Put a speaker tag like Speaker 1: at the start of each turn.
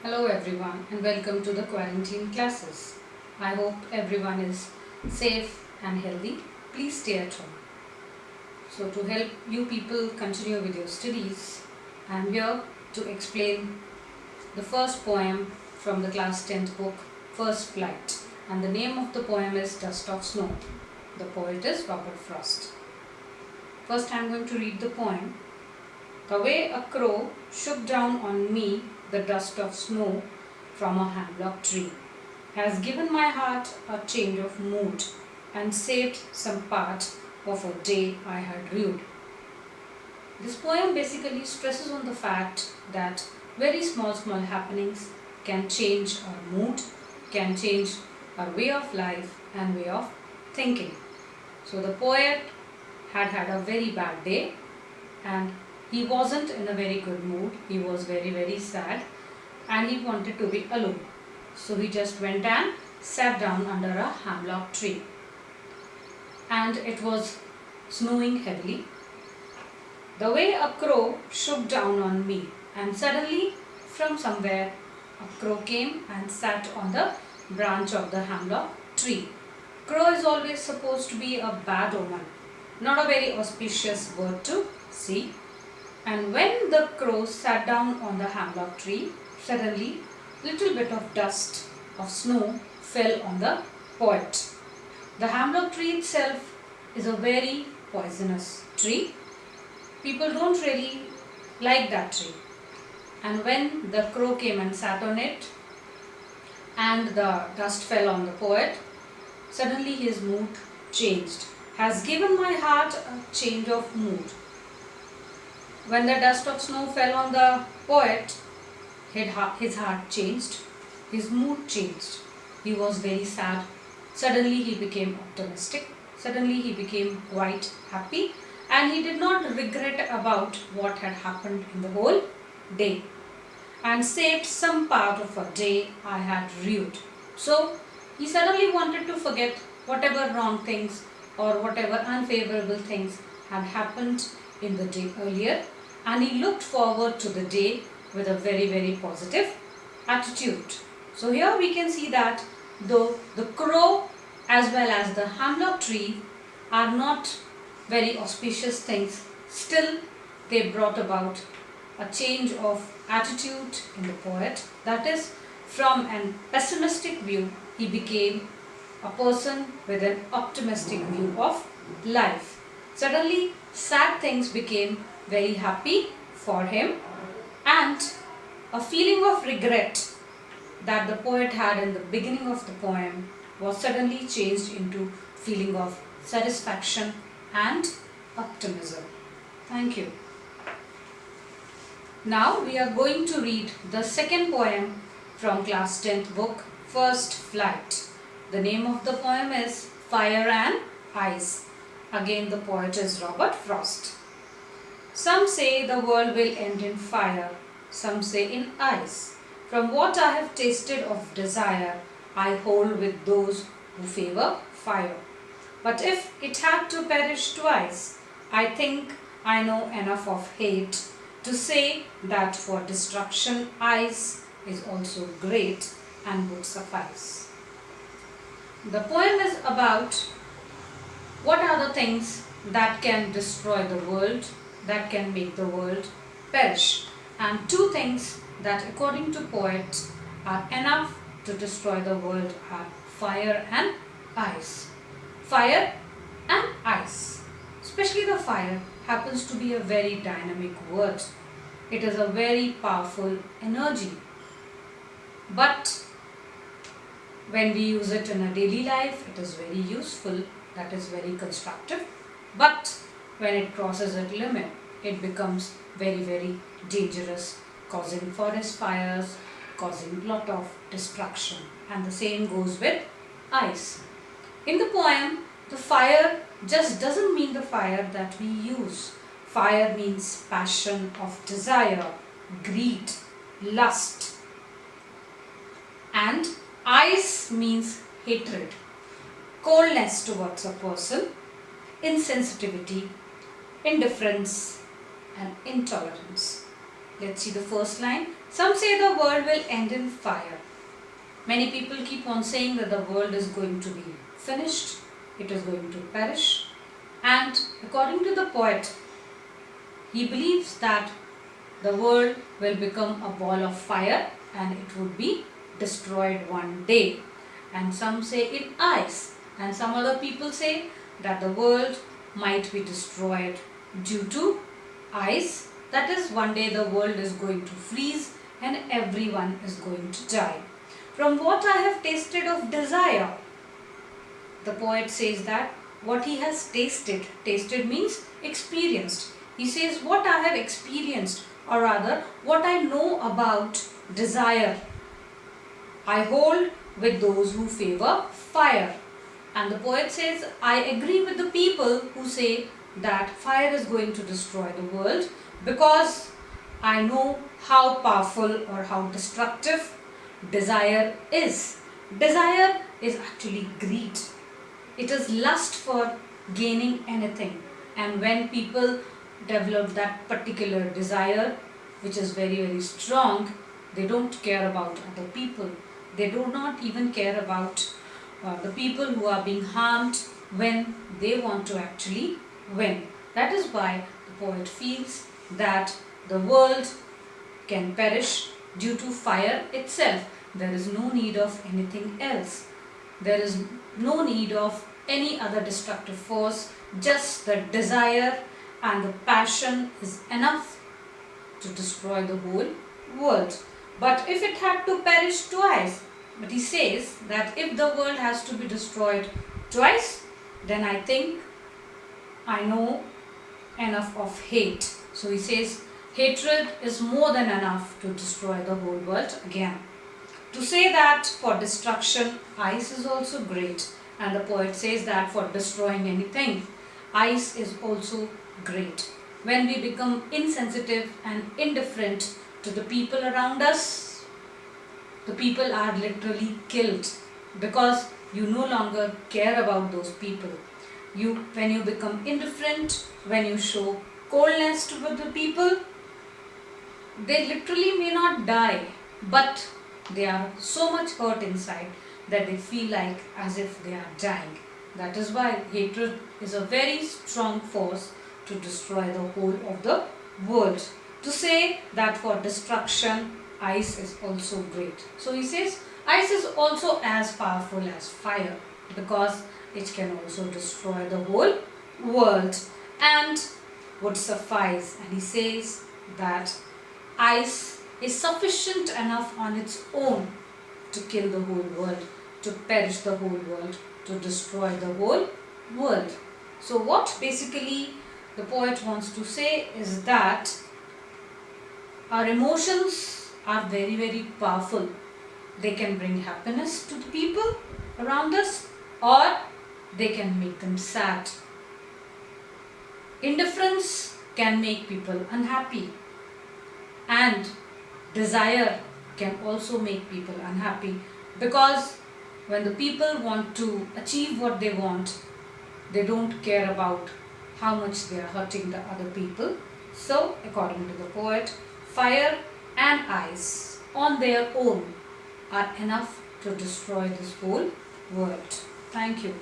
Speaker 1: Hello everyone and welcome to the quarantine classes. I hope everyone is safe and healthy. Please stay at home. So to help you people continue with your studies, I am here to explain the first poem from the class 10th book, First Flight. And the name of the poem is Dust of Snow. The poet is Robert Frost. First I am going to read the poem. The way a crow shook down on me the dust of snow from a hemlock tree has given my heart a change of mood and saved some part of a day I had rued. This poem basically stresses on the fact that very small happenings can change our mood, can change our way of life and way of thinking. So the poet had a very bad day and he wasn't in a very good mood. He was very sad and he wanted to be alone. So he just went and sat down under a hemlock tree. And it was snowing heavily. The way a crow shook down on me, and suddenly from somewhere a crow came and sat on the branch of the hemlock tree. Crow is always supposed to be a bad omen, not a very auspicious word to see. And when the crow sat down on the hemlock tree, suddenly little bit of dust of snow fell on the poet. The hemlock tree itself is a very poisonous tree. People don't really like that tree. And when the crow came and sat on it and the dust fell on the poet, suddenly his mood changed. Has given my heart a change of mood. When the dust of snow fell on the poet, his heart changed, his mood changed. He was very sad. Suddenly he became optimistic. Suddenly he became quite happy and he did not regret about what had happened in the whole day and saved some part of a day I had rued. So he suddenly wanted to forget whatever wrong things or whatever unfavorable things had happened in the day earlier, and he looked forward to the day with a very positive attitude. So here we can see that though the crow as well as the hemlock tree are not very auspicious things, still they brought about a change of attitude in the poet. That is, from an pessimistic view, he became a person with an optimistic view of life. Suddenly, sad things became very happy for him, and a feeling of regret that the poet had in the beginning of the poem was suddenly changed into feeling of satisfaction and optimism. Thank you. Now we are going to read the second poem from class 10th book, First Flight. The name of the poem is Fire and Ice. Again the poet is Robert Frost. Some say the world will end in fire, some say in ice. From what I have tasted of desire, I hold with those who favor fire. But if it had to perish twice, I think I know enough of hate to say that for destruction ice is also great and would suffice. The poem is about what are the things that can destroy the world, that can make the world perish, and two things that according to poet are enough to destroy the world are fire and ice. Fire and ice, especially the fire, happens to be a very dynamic word. It is a very powerful energy. But when we use it in a daily life, it is very useful, that is very constructive. But when it crosses a limit, it becomes very dangerous, causing forest fires, causing lot of destruction. And the same goes with ice. In the poem, the fire just doesn't mean the fire that we use. Fire means passion of desire, greed, lust. And ice means hatred, coldness towards a person, insensitivity, indifference and intolerance. Let's see the first line. Some say the world will end in fire. Many people keep on saying that the world is going to be finished, it is going to perish. And according to the poet, he believes that the world will become a ball of fire and it would be destroyed one day. And some say in ice, and some other people say that the world might be destroyed due to ice. That is, one day the world is going to freeze and everyone is going to die. From what I have tasted of desire, the poet says that what he has tasted means experienced. He says what I have experienced, or rather what I know about desire, I hold with those who favor fire. And the poet says, I agree with the people who say that fire is going to destroy the world, because I know how powerful or how destructive desire is. Desire is actually greed. It is lust for gaining anything. And when people develop that particular desire, which is very, very strong, they don't care about other people. They do not even care about the people who are being harmed when they want to actually win. That is why the poet feels that the world can perish due to fire itself. There is no need of anything else. There is no need of any other destructive force. Just the desire and the passion is enough to destroy the whole world. But if it had to perish twice, but he says that if the world has to be destroyed twice, then I think I know enough of hate. So he says hatred is more than enough to destroy the whole world again. To say that for destruction, ice is also great. And the poet says that for destroying anything, ice is also great. When we become insensitive and indifferent to the people around us, the people are literally killed, because you no longer care about those people. When you become indifferent, when you show coldness toward the people, they literally may not die, but they are so much hurt inside that they feel like as if they are dying. That is why hatred is a very strong force to destroy the whole of the world. To say that for destruction, ice is also great. So he says ice is also as powerful as fire, because it can also destroy the whole world and would suffice. And he says that ice is sufficient enough on its own to kill the whole world, to perish the whole world, to destroy the whole world. So what basically the poet wants to say is that our emotions are very, very powerful. They can bring happiness to the people around us, or they can make them sad. Indifference can make people unhappy, and desire can also make people unhappy, because when the people want to achieve what they want, they don't care about how much they are hurting the other people. So according to the poet, fire and ice on their own are enough to destroy this whole world. Thank you.